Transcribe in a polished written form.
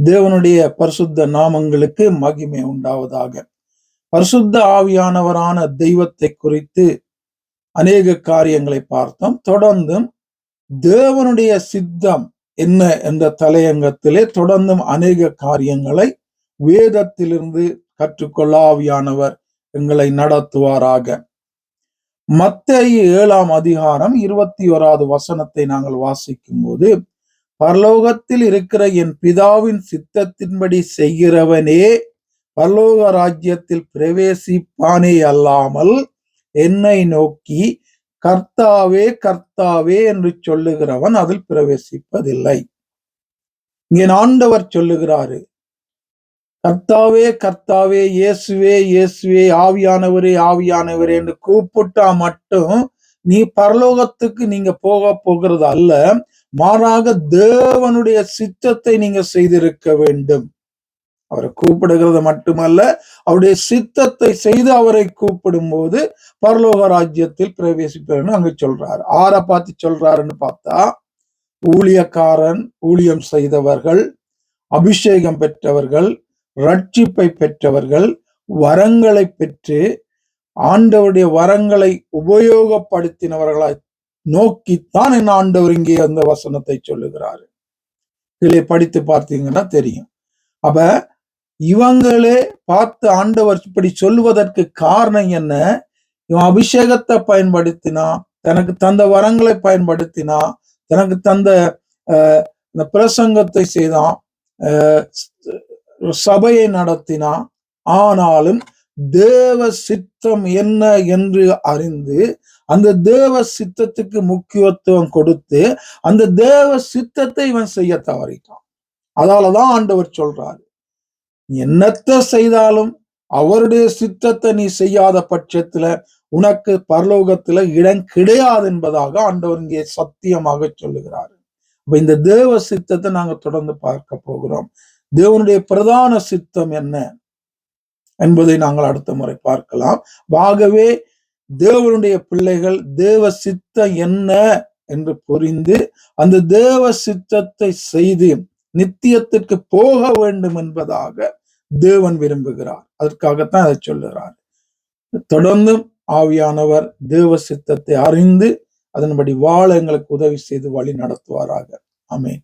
தேவனுடைய பரிசுத்த நாமங்களுக்கு மகிமை உண்டாவதாக. பரிசுத்த ஆவியானவரான தெய்வத்தை குறித்து அநேக காரியங்களை பார்த்தோம். தொடர்ந்தும் தேவனுடைய சித்தம் என்ன என்ற தலையங்கத்திலே தொடர்ந்தும் அநேக காரியங்களை வேதத்திலிருந்து கற்றுக்கொள்ள ஆவியானவர் எங்களை நடத்துவாராக. மத்தேயு 7ஆம் அதிகாரம் 21வது வசனத்தை நாங்கள் வாசிக்கும் போது, பரலோகத்தில் இருக்கிற என் பிதாவின் சித்தத்தின்படி செய்கிறவனே பரலோக ராஜ்யத்தில் பிரவேசிப்பானே அல்லாமல் என்னை நோக்கி கர்த்தாவே கர்த்தாவே என்று சொல்லுகிறவன் அதில் பிரவேசிப்பதில்லை. இங்கே ஆண்டவர் சொல்லுகிறாரு, கர்த்தாவே கர்த்தாவே, இயேசுவே இயேசுவே, ஆவியானவரே ஆவியானவரே என்று கூப்பிட்டா மட்டும் நீ பரலோகத்துக்கு நீங்க போகிறது அல்ல, மாறாக தேவனுடைய சித்தத்தை நீங்க செய்திருக்க வேண்டும். அவரை கூப்பிடுகிறது மட்டுமல்ல, அவருடைய சித்தத்தை செய்து அவரை கூப்பிடும் போது பரலோக ராஜ்யத்தில் பிரவேசிப்பேன்னு அங்க சொல்றாரு. ஆரை பார்த்து சொல்றாருன்னு பார்த்தா, ஊழியக்காரன், ஊழியம் செய்தவர்கள், அபிஷேகம் பெற்றவர்கள், ரட்சிப்பை பெற்றவர்கள், வரங்களை பெற்று ஆண்டவருடைய வரங்களை உபயோகப்படுத்தினவர்களாய் நோக்கித்தான் என்ன ஆண்டவர் இங்கே அந்த வசனத்தை சொல்லுகிறாரு. இதை படித்து பார்த்தீங்கன்னா தெரியும். அப்ப இவங்களே பார்த்து ஆண்டவர் இப்படி சொல்லுவதற்கு காரணம் என்ன? இவன் அபிஷேகத்தை பயன்படுத்தினா, தனக்கு தந்த வரங்களை பயன்படுத்தினா, தனக்கு தந்த பிரசங்கத்தை செய்தான், சபையை நடத்தினா, ஆனாலும் தேவ சித்தம் என்ன என்று அறிந்து அந்த தேவ சித்தத்துக்கு முக்கியத்துவம் கொடுத்து அந்த தேவ சித்தத்தை இவன் செய்ய தவறிட்டான். அதாலதான் ஆண்டவர் சொல்றாரு, என்னத்தை செய்தாலும் அவருடைய சித்தத்தை நீ செய்யாத பட்சத்துல உனக்கு பரலோகத்துல இடம் கிடையாது என்பதாக ஆண்டவர் இங்கே சத்தியமாக சொல்லுகிறாரு. அப்ப இந்த தேவ சித்தத்தை நாங்க தொடர்ந்து பார்க்க போகிறோம். தேவனுடைய பிரதான சித்தம் என்ன என்பதை நாங்கள் அடுத்த முறை பார்க்கலாம். ஆகவே தேவனுடைய பிள்ளைகள் தேவ சித்தம் என்ன என்று புரிந்து அந்த தேவ சித்தத்தை செய்து நித்தியத்திற்கு போக வேண்டும் என்பதாக தேவன் விரும்புகிறார். அதற்காகத்தான் அதை சொல்லுகிறார். தொடர்ந்தும் ஆவியானவர் தேவ சித்தத்தை அறிந்து அதன்படி வாழ எங்களுக்கு உதவி செய்து வழி நடத்துவாராக. ஆமென்.